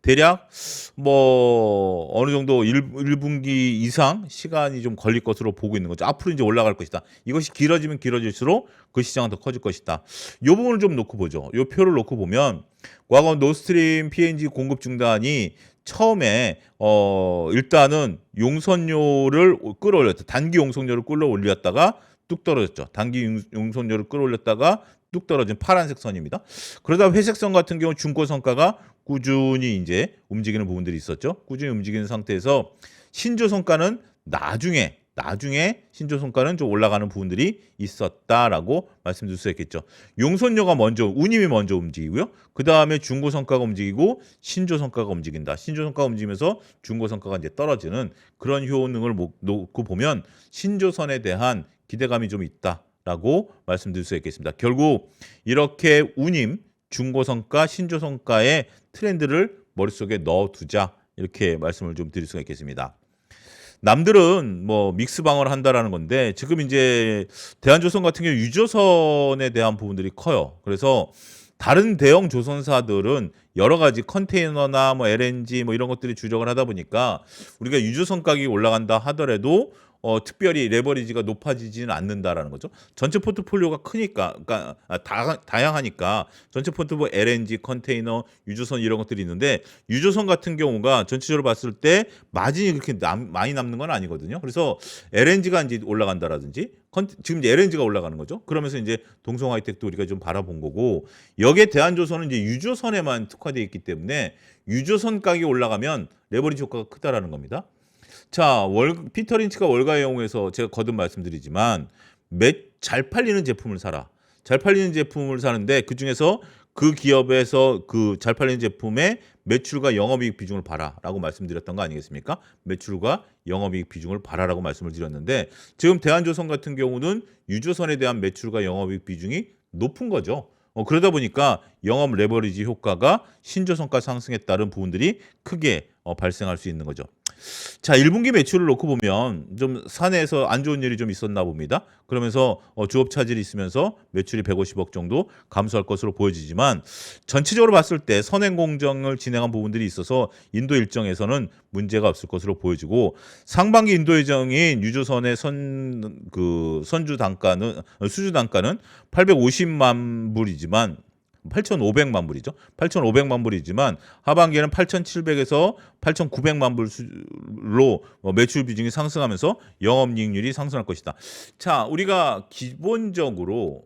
대략 뭐 어느 정도 1분기 이상 시간이 좀 걸릴 것으로 보고 있는 거죠. 앞으로 이제 올라갈 것이다. 이것이 길어지면 길어질수록 그 시장은 더 커질 것이다. 이 부분을 좀 놓고 보죠. 이 표를 놓고 보면 과거 노스트림 PNG 공급 중단이 처음에 일단은 용선료를 끌어올렸다. 단기 용선료를 끌어올렸다가 뚝 떨어졌죠. 단기 용선료를 끌어올렸다가 뚝 떨어진 파란색 선입니다. 그러다 회색선 같은 경우 중고 성과가 꾸준히 이제 움직이는 부분들이 있었죠. 꾸준히 움직이는 상태에서 신조 성과는 나중에 신조 성과는 좀 올라가는 부분들이 있었다라고 말씀드릴 수 있겠죠. 용선료가 먼저 운임이 먼저 움직이고요. 그 다음에 중고 성과가 움직이고 신조 성과가 움직인다. 신조 성과가 움직이면서 중고 성과가 이제 떨어지는 그런 효능을 놓고 보면 신조선에 대한 기대감이 좀 있다라고 말씀드릴 수 있겠습니다. 결국 이렇게 운임, 중고성과, 신조성과의 트렌드를 머릿속에 넣어두자 이렇게 말씀을 좀 드릴 수가 있겠습니다. 남들은 뭐 믹스 방어를 한다라는 건데 지금 이제 대한조선 같은 경우 유조선에 대한 부분들이 커요. 그래서 다른 대형 조선사들은 여러 가지 컨테이너나 뭐 LNG 뭐 이런 것들이 주력을 하다 보니까 우리가 유조선 가격이 올라간다 하더라도 특별히 레버리지가 높아지지는 않는다라는 거죠. 전체 포트폴리오가 크니까, 그러니까 다양하니까 전체 포트폴리오 LNG, 컨테이너, 유조선 이런 것들이 있는데 유조선 같은 경우가 전체적으로 봤을 때 마진이 그렇게 많이 남는 건 아니거든요. 그래서 LNG가 이제 올라간다라든지 지금 이제 LNG가 올라가는 거죠. 그러면서 이제 동성 하이텍도 우리가 좀 바라본 거고 여기에 대한조선은 이제 유조선에만 특화되어 있기 때문에 유조선 가격이 올라가면 레버리지 효과가 크다라는 겁니다. 자, 피터 린치가 월가의 영웅에서 제가 거듭 말씀드리지만 잘 팔리는 제품을 사라. 잘 팔리는 제품을 사는데 그 중에서 그 기업에서 그 잘 팔리는 제품의 매출과 영업이익 비중을 봐라라고 말씀드렸던 거 아니겠습니까? 매출과 영업이익 비중을 봐라라고 말씀을 드렸는데 지금 대한조선 같은 경우는 유조선에 대한 매출과 영업이익 비중이 높은 거죠. 그러다 보니까 영업 레버리지 효과가 신조선가 상승에 따른 부분들이 크게 발생할 수 있는 거죠. 자, 1분기 매출을 놓고 보면 좀 사내에서 안 좋은 일이 좀 있었나 봅니다. 그러면서 주업 차질이 있으면서 매출이 150억 정도 감소할 것으로 보여지지만 전체적으로 봤을 때 선행 공정을 진행한 부분들이 있어서 인도 일정에서는 문제가 없을 것으로 보여지고 상반기 인도 일정인 유조선의 수주 단가는 850만 불이지만 8,500만 불이죠. 8,500만 불이지만 하반기에는 8,700에서 8,900만 불로 매출 비중이 상승하면서 영업이익률이 상승할 것이다. 자, 우리가 기본적으로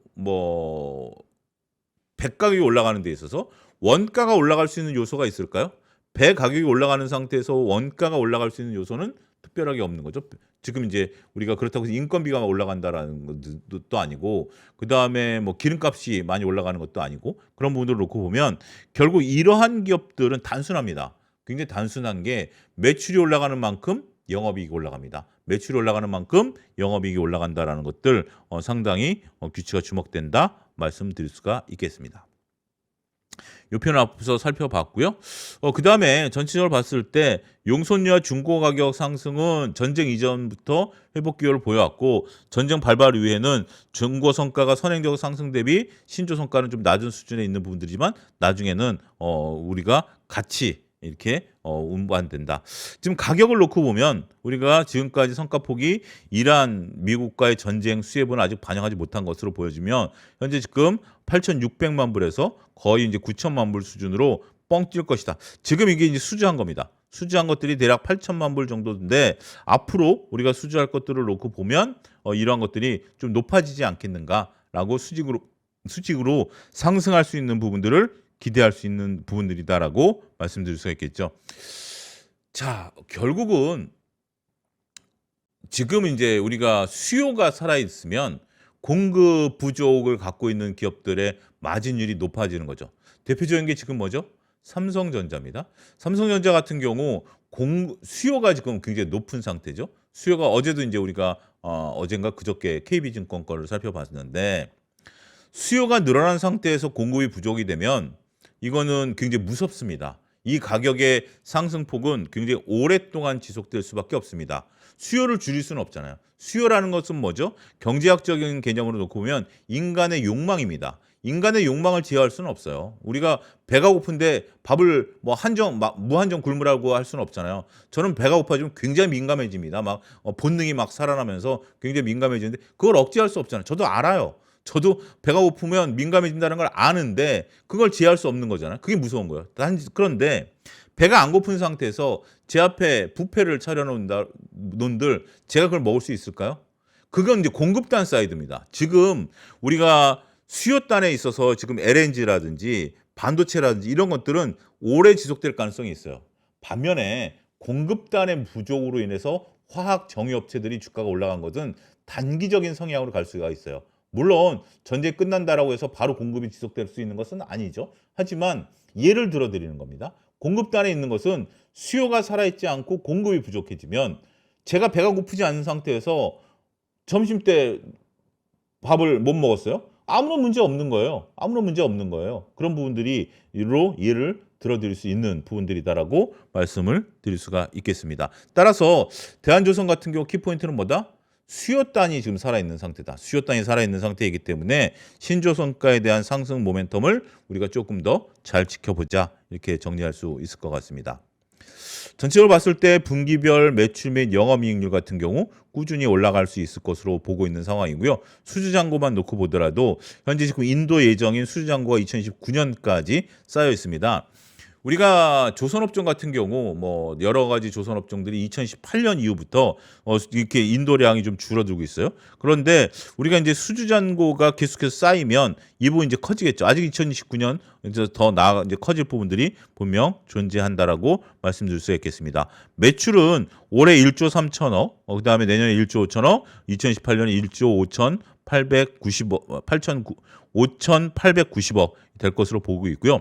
배 가격이 올라가는 데 있어서 원가가 올라갈 수 있는 요소가 있을까요? 배 가격이 올라가는 상태에서 원가가 올라갈 수 있는 요소는 특별하게 없는 거죠. 지금 이제 우리가 그렇다고 해서 인건비가 올라간다라는 것도 아니고 그다음에 기름값이 많이 올라가는 것도 아니고 그런 부분들을 놓고 보면 결국 이러한 기업들은 단순합니다. 굉장히 단순한 게 매출이 올라가는 만큼 영업이익이 올라갑니다. 매출이 올라가는 만큼 영업이익이 올라간다라는 것들 상당히 규칙가 주목된다 말씀드릴 수가 있겠습니다. 이 편을 앞서 살펴봤고요. 그 다음에 전체적으로 봤을 때 용선료와 중고 가격 상승은 전쟁 이전부터 회복 기여를 보여왔고 전쟁 발발 이후에는 중고 성과가 선행적 상승 대비 신조 성과는 좀 낮은 수준에 있는 부분들이지만 나중에는 우리가 같이 이렇게 운반된다. 지금 가격을 놓고 보면 우리가 지금까지 성과폭이 이란, 미국과의 전쟁 수혜분을 아직 반영하지 못한 것으로 보여지면 현재 지금 8,600만 불에서 거의 이제 9천만 불 수준으로 뻥 뛸 것이다. 지금 이게 이제 수주한 겁니다. 수주한 것들이 대략 8천만 불 정도인데 앞으로 우리가 수주할 것들을 놓고 보면 이러한 것들이 좀 높아지지 않겠는가라고 수직으로 상승할 수 있는 부분들을 기대할 수 있는 부분들이다라고 말씀드릴 수가 있겠죠. 자, 결국은 지금 이제 우리가 수요가 살아있으면 공급 부족을 갖고 있는 기업들의 마진율이 높아지는 거죠. 대표적인 게 지금 뭐죠? 삼성전자입니다. 삼성전자 같은 경우 수요가 지금 굉장히 높은 상태죠. 수요가 어제도 이제 우리가 어젠가 그저께 KB증권 거를 살펴봤는데 수요가 늘어난 상태에서 공급이 부족이 되면 이거는 굉장히 무섭습니다. 이 가격의 상승폭은 굉장히 오랫동안 지속될 수밖에 없습니다. 수요를 줄일 수는 없잖아요. 수요라는 것은 뭐죠? 경제학적인 개념으로 놓고 보면 인간의 욕망입니다. 인간의 욕망을 제어할 수는 없어요. 우리가 배가 고픈데 밥을 무한정 굶으라고 할 수는 없잖아요. 저는 배가 고파지면 굉장히 민감해집니다. 본능이 살아나면서 굉장히 민감해지는데 그걸 억제할 수 없잖아요. 저도 알아요. 저도 배가 고프면 민감해진다는 걸 아는데 그걸 제어할 수 없는 거잖아요. 그게 무서운 거예요. 그런데 배가 안 고픈 상태에서 제 앞에 뷔페를 차려놓은들 제가 그걸 먹을 수 있을까요? 그건 이제 공급단 사이드입니다. 지금 우리가 수요단에 있어서 지금 LNG라든지 반도체라든지 이런 것들은 오래 지속될 가능성이 있어요. 반면에 공급단의 부족으로 인해서 화학 정유업체들이 주가가 올라간 것은 단기적인 성향으로 갈 수가 있어요. 물론 전쟁이 끝난다라고 해서 바로 공급이 지속될 수 있는 것은 아니죠. 하지만 예를 들어 드리는 겁니다. 공급단에 있는 것은 수요가 살아있지 않고 공급이 부족해지면 제가 배가 고프지 않은 상태에서 점심 때 밥을 못 먹었어요. 아무런 문제 없는 거예요. 아무런 문제 없는 거예요. 그런 부분들로 예를 들어드릴 수 있는 부분들이다라고 말씀을 드릴 수가 있겠습니다. 따라서 대한조선 같은 경우 키포인트는 뭐다? 수요단이 지금 살아있는 상태다. 수요단이 살아있는 상태이기 때문에 신조선가에 대한 상승 모멘텀을 우리가 조금 더 잘 지켜보자 이렇게 정리할 수 있을 것 같습니다. 전체적으로 봤을 때 분기별 매출 및 영업이익률 같은 경우 꾸준히 올라갈 수 있을 것으로 보고 있는 상황이고요. 수주잔고만 놓고 보더라도 현재 지금 인도 예정인 수주잔고가 2029년까지 쌓여 있습니다. 우리가 조선업종 같은 경우 뭐 여러 가지 조선업종들이 2018년 이후부터 이렇게 인도량이 좀 줄어들고 있어요. 그런데 우리가 이제 수주잔고가 계속해서 쌓이면 이 부분 이제 커지겠죠. 아직 2029년 이제 더 나아 이제 커질 부분들이 분명 존재한다라고 말씀드릴 수 있겠습니다. 매출은 올해 1조 3천억, 그다음에 내년에 1조 5천억, 2018년에 1조 5,890억 될 것으로 보고 있고요.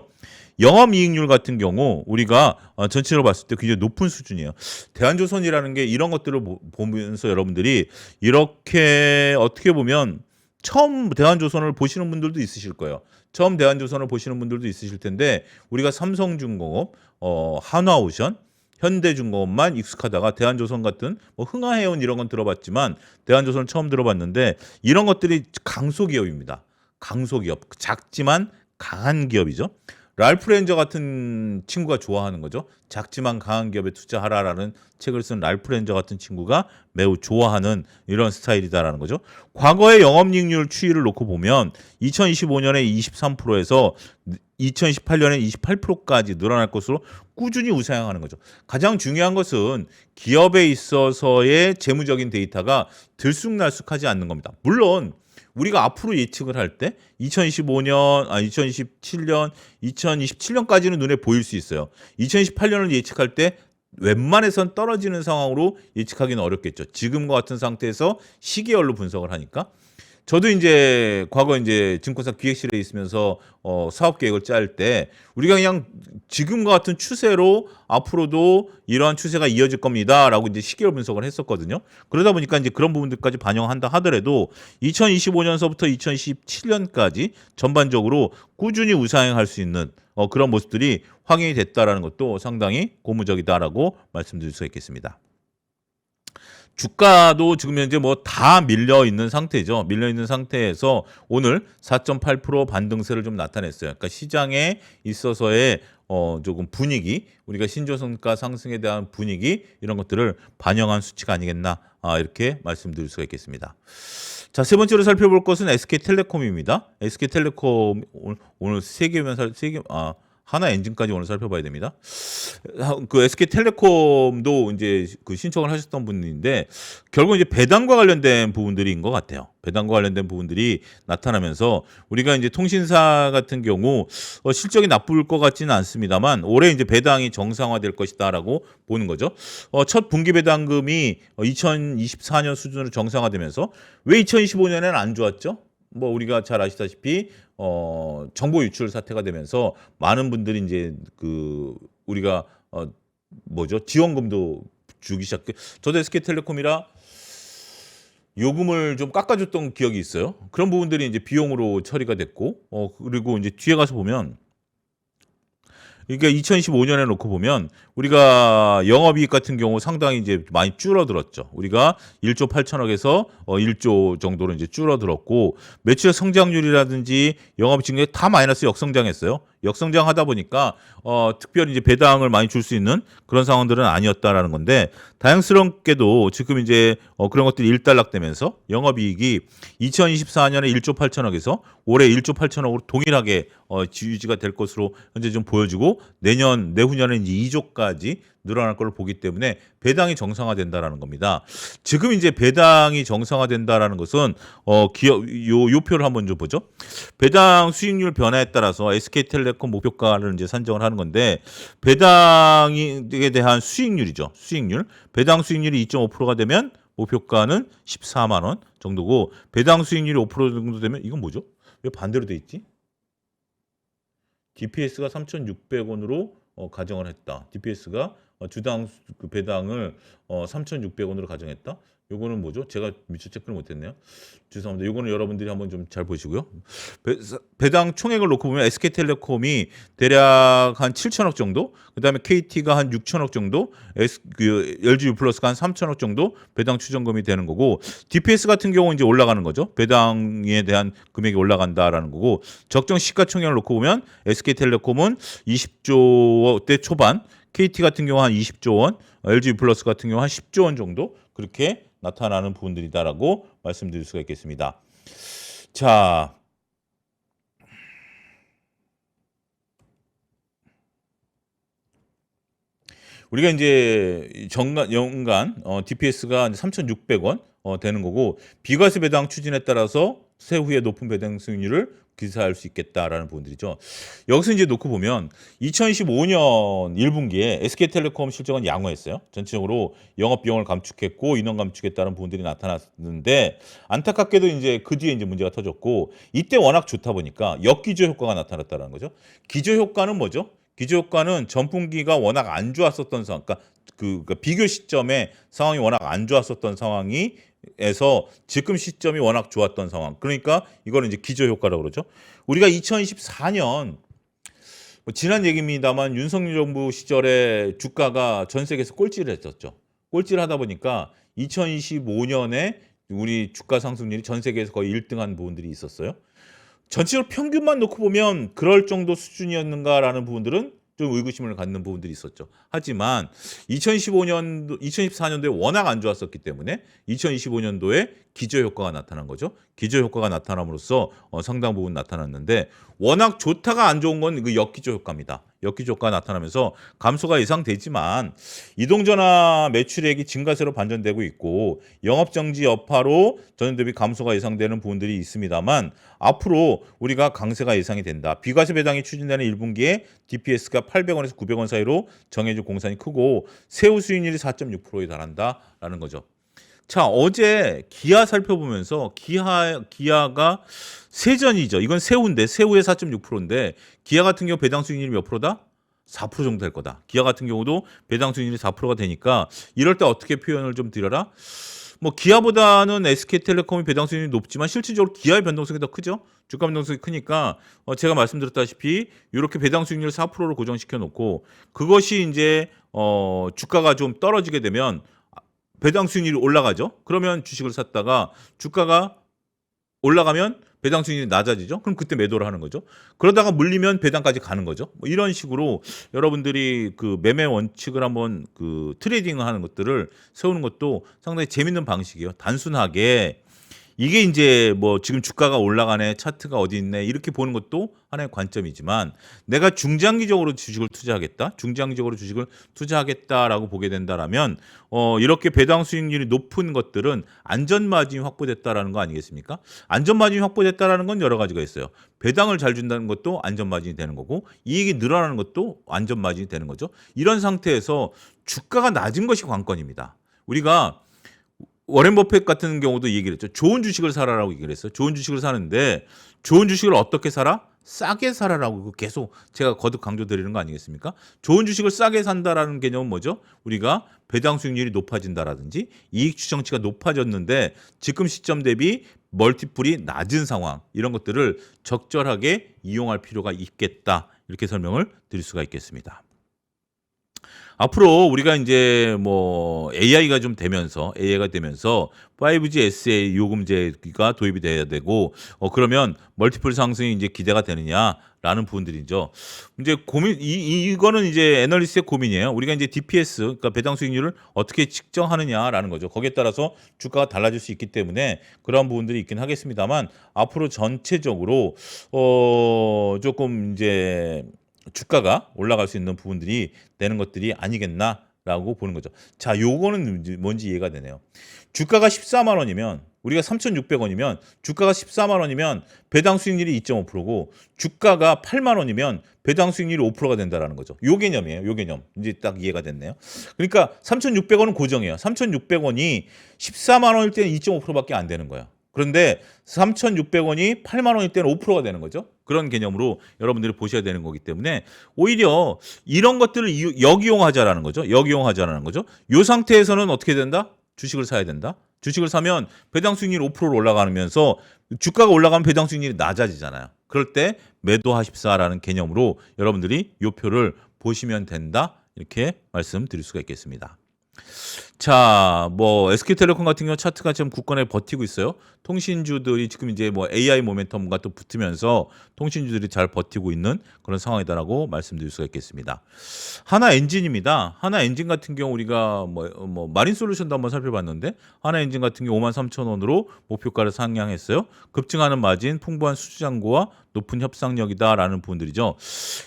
영업이익률 같은 경우 우리가 전체적으로 봤을 때 굉장히 높은 수준이에요. 대한조선이라는 게 이런 것들을 보면서 여러분들이 이렇게 어떻게 보면 처음 대한조선을 보시는 분들도 있으실 거예요. 처음 대한조선을 보시는 분들도 있으실 텐데 우리가 삼성중공업, 한화오션, 현대중공업만 익숙하다가 대한조선 같은 뭐 흥하해운 이런 건 들어봤지만 대한조선을 처음 들어봤는데 이런 것들이 강소기업입니다. 강소기업, 작지만 강한 기업이죠. 랄프 렌저 같은 친구가 좋아하는 거죠. 작지만 강한 기업에 투자하라라는 책을 쓴 랄프 렌저 같은 친구가 매우 좋아하는 이런 스타일이다라는 거죠. 과거의 영업이익률 추이를 놓고 보면 2025년에 23%에서 2018년에 28%까지 늘어날 것으로 꾸준히 우상향하는 거죠. 가장 중요한 것은 기업에 있어서의 재무적인 데이터가 들쑥날쑥하지 않는 겁니다. 물론 우리가 앞으로 예측을 할 때 2027년, 2027년까지는 눈에 보일 수 있어요. 2028년을 예측할 때 웬만해선 떨어지는 상황으로 예측하기는 어렵겠죠. 지금과 같은 상태에서 시계열로 분석을 하니까. 저도 이제 과거 이제 증권사 기획실에 있으면서 사업 계획을 짤 때 우리가 그냥 지금과 같은 추세로 앞으로도 이러한 추세가 이어질 겁니다라고 이제 시계열 분석을 했었거든요. 그러다 보니까 이제 그런 부분들까지 반영한다 하더라도 2025년서부터 2027년까지 전반적으로 꾸준히 우상향할 수 있는 그런 모습들이 확인이 됐다라는 것도 상당히 고무적이다라고 말씀드릴 수 있겠습니다. 주가도 지금 현재 뭐 다 밀려 있는 상태죠. 밀려 있는 상태에서 오늘 4.8% 반등세를 좀 나타냈어요. 그러니까 시장에 있어서의 조금 분위기, 우리가 신조선가 상승에 대한 분위기 이런 것들을 반영한 수치가 아니겠나 이렇게 말씀드릴 수가 있겠습니다. 자, 세 번째로 살펴볼 것은 SK텔레콤입니다. SK텔레콤 오늘 하나 엔진까지 오늘 살펴봐야 됩니다. 그 SK텔레콤도 이제 그 신청을 하셨던 분인데 결국 이제 배당과 관련된 부분들인 것 같아요. 배당과 관련된 부분들이 나타나면서 우리가 이제 통신사 같은 경우 실적이 나쁠 것 같지는 않습니다만 올해 이제 배당이 정상화될 것이다라고 보는 거죠. 첫 분기 배당금이 2024년 수준으로 정상화되면서 왜 2025년에는 안 좋았죠? 뭐 우리가 잘 아시다시피 정보 유출 사태가 되면서 많은 분들이 이제 그 우리가 지원금도 주기 시작해. 저도 SK텔레콤이라 요금을 좀 깎아줬던 기억이 있어요. 그런 부분들이 이제 비용으로 처리가 됐고 그리고 이제 뒤에 가서 보면 그러니까 2025년에 놓고 보면 우리가 영업이익 같은 경우 상당히 이제 많이 줄어들었죠. 우리가 1조 8천억에서 1조 정도로 이제 줄어들었고 매출 성장률이라든지 영업 증액 다 마이너스 역성장했어요. 역성장하다 보니까 특별히 이제 배당을 많이 줄 수 있는 그런 상황들은 아니었다라는 건데 다행스럽게도 지금 이제 그런 것들이 일단락되면서 영업이익이 2024년에 1조 8천억에서 올해 1조 8천억으로 동일하게 유지가 될 것으로 현재 좀 보여지고 내후년에 이제 2조까지 늘어날 걸 보기 때문에 배당이 정상화된다라는 겁니다. 지금 이제 배당이 정상화된다라는 것은 기업 요 표를 한번 좀 보죠. 배당 수익률 변화에 따라서 SK텔레콤 목표가를 이제 산정을 하는 건데 배당에 대한 수익률이죠. 수익률. 배당 수익률이 2.5%가 되면 목표가는 14만 원 정도고 배당 수익률이 5% 정도 되면 이건 뭐죠? 왜 반대로 돼 있지? DPS가 3,600원으로 가정을 했다. DPS가 주당 그 배당을 3,600원으로 가정했다. 요거는 뭐죠? 제가 미처 체크를 못했네요. 죄송합니다. 요거는 여러분들이 한번 좀 잘 보시고요. 배당 총액을 놓고 보면 SK텔레콤이 대략 한 7천억 정도, 그다음에 KT가 한 6천억 정도, LG유플러스가 한 3천억 정도 배당 추정금이 되는 거고 DPS 같은 경우는 이제 올라가는 거죠. 배당에 대한 금액이 올라간다라는 거고 적정 시가총액을 놓고 보면 SK텔레콤은 20조대 초반, KT 같은 경우 한 20조 원, LG 플러스 같은 경우 한 10조 원 정도 그렇게 나타나는 부분들이다라고 말씀드릴 수가 있겠습니다. 자, 우리가 이제 연간 DPS가 3,600원 되는 거고 비과세 배당 추진에 따라서 세후에 높은 배당 수익률을 기사할 수 있겠다라는 부분들이죠. 여기서 이제 놓고 보면 2025년 1분기에 SK텔레콤 실적은 양호했어요. 전체적으로 영업 비용을 감축했고 인원 감축에 따른 부분들이 나타났는데 안타깝게도 이제 그 뒤에 이제 문제가 터졌고 이때 워낙 좋다 보니까 역기조 효과가 나타났다는 거죠. 기조 효과는 뭐죠? 기조 효과는 전분기가 워낙 안 좋았었던 상황, 그러니까 비교 시점에 상황이 워낙 안 좋았었던 상황이에서 지금 시점이 워낙 좋았던 상황. 그러니까 이거는 이제 기저 효과라고 그러죠. 우리가 2024년 지난 얘기입니다만 윤석열 정부 시절에 주가가 전 세계에서 꼴찌를 했었죠. 꼴찌를 하다 보니까 2025년에 우리 주가 상승률이 전 세계에서 거의 1등한 부분들이 있었어요. 전체적으로 평균만 놓고 보면 그럴 정도 수준이었는가라는 부분들은 좀 의구심을 갖는 부분들이 있었죠. 하지만 2024년도에 워낙 안 좋았었기 때문에 2025년도에 기저 효과가 나타난 거죠. 기저 효과가 나타남으로써 상당 부분 나타났는데 워낙 좋다가 안 좋은 건 그 역기저 효과입니다. 역기저 효과가 나타나면서 감소가 예상되지만 이동전화 매출액이 증가세로 반전되고 있고 영업정지 여파로 전년 대비 감소가 예상되는 부분들이 있습니다만 앞으로 우리가 강세가 예상이 된다. 비과세 배당이 추진되는 1분기에 DPS가 800원에서 900원 사이로 정해진 공산이 크고 세후 수익률이 4.6%에 달한다라는 거죠. 자, 어제 기아 살펴보면서 기아가 세전이죠. 이건 세후인데 세후의 4.6%인데 기아 같은 경우 배당 수익률이 몇 프로다? 4% 정도 될 거다. 기아 같은 경우도 배당 수익률이 4%가 되니까 이럴 때 어떻게 표현을 좀 드려라? 뭐 기아보다는 SK텔레콤이 배당 수익률이 높지만 실질적으로 기아의 변동성이 더 크죠. 주가 변동성이 크니까 제가 말씀드렸다시피 이렇게 배당 수익률 4%로 고정시켜 놓고 그것이 이제 주가가 좀 떨어지게 되면 배당 수익률이 올라가죠. 그러면 주식을 샀다가 주가가 올라가면 배당 수익률이 낮아지죠. 그럼 그때 매도를 하는 거죠. 그러다가 물리면 배당까지 가는 거죠. 뭐 이런 식으로 여러분들이 그 매매 원칙을 한번 그 트레이딩을 하는 것들을 세우는 것도 상당히 재밌는 방식이에요. 단순하게 이게 이제 뭐 지금 주가가 올라가네, 차트가 어디 있네 이렇게 보는 것도 하나의 관점이지만 내가 중장기적으로 주식을 투자하겠다, 중장기적으로 주식을 투자하겠다라고 보게 된다라면 이렇게 배당 수익률이 높은 것들은 안전 마진이 확보됐다라는 거 아니겠습니까? 안전 마진이 확보됐다라는 건 여러 가지가 있어요. 배당을 잘 준다는 것도 안전 마진이 되는 거고 이익이 늘어나는 것도 안전 마진이 되는 거죠. 이런 상태에서 주가가 낮은 것이 관건입니다. 우리가 워렌 버핏 같은 경우도 얘기를 했죠. 좋은 주식을 사라라고 얘기를 했어요. 좋은 주식을 사는데 좋은 주식을 어떻게 사라? 싸게 사라라고 계속 제가 거듭 강조드리는 거 아니겠습니까? 좋은 주식을 싸게 산다라는 개념은 뭐죠? 우리가 배당 수익률이 높아진다라든지 이익 추정치가 높아졌는데 지금 시점 대비 멀티플이 낮은 상황 이런 것들을 적절하게 이용할 필요가 있겠다. 이렇게 설명을 드릴 수가 있겠습니다. 앞으로 우리가 이제 뭐 AI가 되면서 5G SA 요금제가 도입이 돼야 되고 그러면 멀티플 상승이 이제 기대가 되느냐라는 부분들이죠. 이제 이거는 이제 애널리스트의 고민이에요. 우리가 이제 DPS 그러니까 배당 수익률을 어떻게 측정하느냐라는 거죠. 거기에 따라서 주가가 달라질 수 있기 때문에 그런 부분들이 있긴 하겠습니다만 앞으로 전체적으로 조금 이제 주가가 올라갈 수 있는 부분들이 되는 것들이 아니겠나라고 보는 거죠. 자, 요거는 뭔지 이해가 되네요. 주가가 14만 원이면 우리가 3,600원이면 주가가 14만 원이면 배당 수익률이 2.5%고 주가가 8만 원이면 배당 수익률이 5%가 된다라는 거죠. 요 개념이에요. 요 개념. 이제 딱 이해가 됐네요. 그러니까 3,600원은 고정이에요. 3,600원이 14만 원일 때는 2.5%밖에 안 되는 거야. 그런데 3,600원이 8만 원일 때는 5%가 되는 거죠. 그런 개념으로 여러분들이 보셔야 되는 거기 때문에 오히려 이런 것들을 역이용하자라는 거죠. 역이용하자라는 거죠. 이 상태에서는 어떻게 된다? 주식을 사야 된다. 주식을 사면 배당 수익률이 5%로 올라가면서 주가가 올라가면 배당 수익률이 낮아지잖아요. 그럴 때 매도하십사라는 개념으로 여러분들이 이 표를 보시면 된다. 이렇게 말씀드릴 수가 있겠습니다. 자, 뭐 SK텔레콤 같은 경우 차트가 지금 굳건하게 버티고 있어요. 통신주들이 지금 이제 뭐 AI 모멘텀과 또 붙으면서 통신주들이 잘 버티고 있는 그런 상황이다라고 말씀드릴 수가 있겠습니다. 하나 엔진입니다. 하나 엔진 같은 경우 우리가 뭐 마린 솔루션도 한번 살펴봤는데 하나 엔진 같은 경우 53,000원으로 목표가를 상향했어요. 급증하는 마진, 풍부한 수주 잔고와 높은 협상력이다라는 부분들이죠.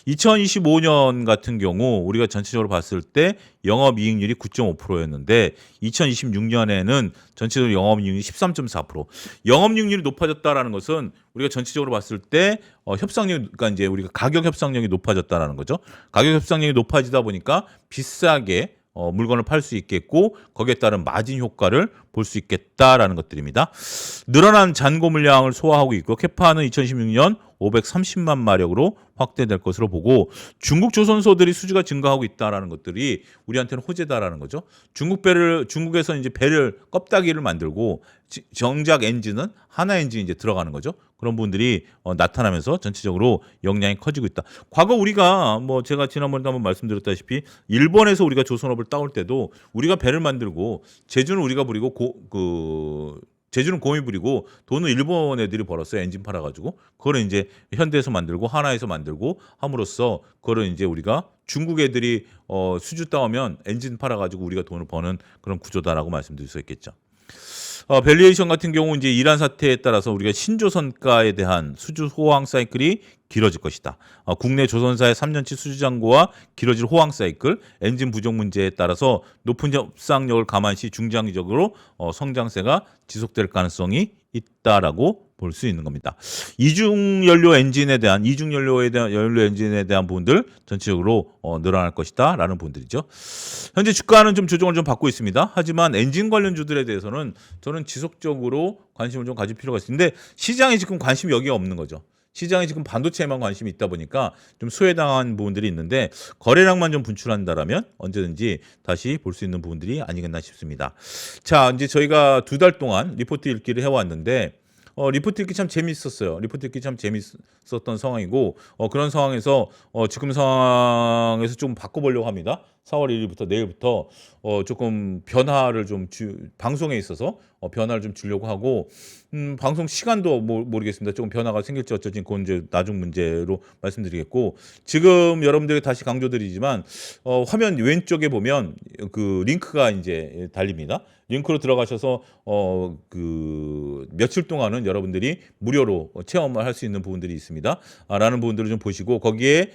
2025년 같은 경우 우리가 전체적으로 봤을 때 영업이익률이 9.5%였는데 2026년에는 전체적으로 영업이익률이 13.4%. 영업이익률이 높아졌다라는 것은 우리가 전체적으로 봤을 때 협상력, 그러니까 이제 우리가 가격 협상력이 높아졌다라는 거죠. 가격 협상력이 높아지다 보니까 비싸게 물건을 팔 수 있겠고 거기에 따른 마진 효과를 볼 수 있겠다라는 것들입니다. 늘어난 잔고 물량을 소화하고 있고 캐파는 2016년 530만 마력으로 확대될 것으로 보고 중국 조선소들이 수주가 증가하고 있다라는 것들이 우리한테는 호재다라는 거죠. 중국에서 이제 배를 껍데기를 만들고 정작 엔진은 하나 엔진이 이제 들어가는 거죠. 그런 분들이 나타나면서 전체적으로 역량이 커지고 있다. 과거 우리가 뭐 제가 지난번에도 한번 말씀드렸다시피 일본에서 우리가 조선업을 따올 때도 우리가 배를 만들고 제주는 우리가 부리고 제주는 곰이 부리고 돈은 일본 애들이 벌었어요. 엔진 팔아가지고 그거를 이제 현대에서 만들고 하나에서 만들고 함으로써 그거를 이제 우리가 중국 애들이 수주 따오면 엔진 팔아가지고 우리가 돈을 버는 그런 구조다라고 말씀드릴 수 있겠죠. 밸류에이션 같은 경우 이제 이란 사태에 따라서 우리가 신조선가에 대한 수주 호황 사이클이 길어질 것이다. 국내 조선사의 3년치 수주 잔고와 길어질 호황 사이클, 엔진 부족 문제에 따라서 높은 협상력을 감안시 중장기적으로 성장세가 지속될 가능성이 있다라고 볼 수 있는 겁니다. 이중 연료 엔진에 대한 부분들 전체적으로 늘어날 것이다라는 부분들이죠. 현재 주가는 좀 조정을 좀 받고 있습니다. 하지만 엔진 관련주들에 대해서는 저는 지속적으로 관심을 좀 가질 필요가 있는데 시장에 지금 관심이 여기에 없는 거죠. 시장에 지금 반도체에만 관심이 있다 보니까 좀 소외당한 부분들이 있는데 거래량만 좀 분출한다라면 언제든지 다시 볼 수 있는 부분들이 아니겠나 싶습니다. 자, 이제 저희가 2달 동안 리포트 읽기를 해왔는데 리포트 읽기 참 재밌었어요. 리포트 읽기 참 재밌었던 상황이고 그런 상황에서 지금 상황에서 좀 바꿔보려고 합니다. 4월 1일부터 내일부터 조금 변화를 좀 방송에 있어서 변화를 좀 주려고 하고 방송 시간도 모르겠습니다. 조금 변화가 생길지 어쩔지 그건 이제 나중 문제로 말씀드리겠고 지금 여러분들이 다시 강조드리지만 화면 왼쪽에 보면 그 링크가 이제 달립니다. 링크로 들어가셔서 그 며칠 동안은 여러분들이 무료로 체험을 할 수 있는 부분들이 있습니다. 라는 부분들을 좀 보시고 거기에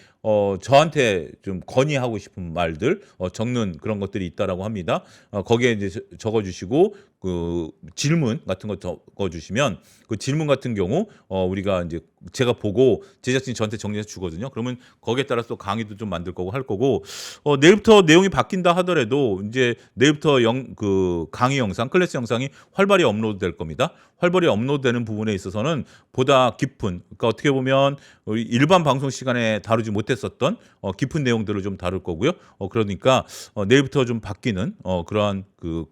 저한테 좀 건의하고 싶은 말들 적는 그런 것들이 있다라고 합니다. 거기에 이제 적어주시고 그 질문 같은 거 적어주시면 그 질문 같은 경우 우리가 이제 제가 보고 제작진이 저한테 정리해서 주거든요. 그러면 거기에 따라서 또 강의도 좀 만들 거고 할 거고 내일부터 내용이 바뀐다 하더라도 이제 내일부터 그 강의 영상, 클래스 영상이 활발히 업로드 될 겁니다. 활발히 업로드되는 부분에 있어서는 보다 깊은, 그러니까 어떻게 보면 일반 방송 시간에 다루지 못했었던 깊은 내용들을 좀 다룰 거고요. 그러니까 내일부터 좀 바뀌는 그러한 그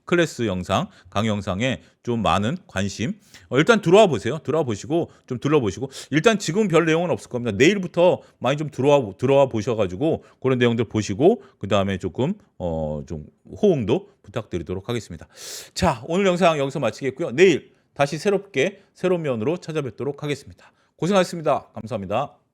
클래스 영상, 강의 영상에 좀 많은 관심 일단 들어와 보세요. 들어와 보시고 좀 둘러보시고 일단 지금 별 내용은 없을 겁니다. 내일부터 많이 좀 들어와 보셔가지고 그런 내용들 보시고 그 다음에 조금 좀 호응도 부탁드리도록 하겠습니다. 자, 오늘 영상 여기서 마치겠고요. 내일 다시 새로운 면으로 찾아뵙도록 하겠습니다. 고생하셨습니다. 감사합니다.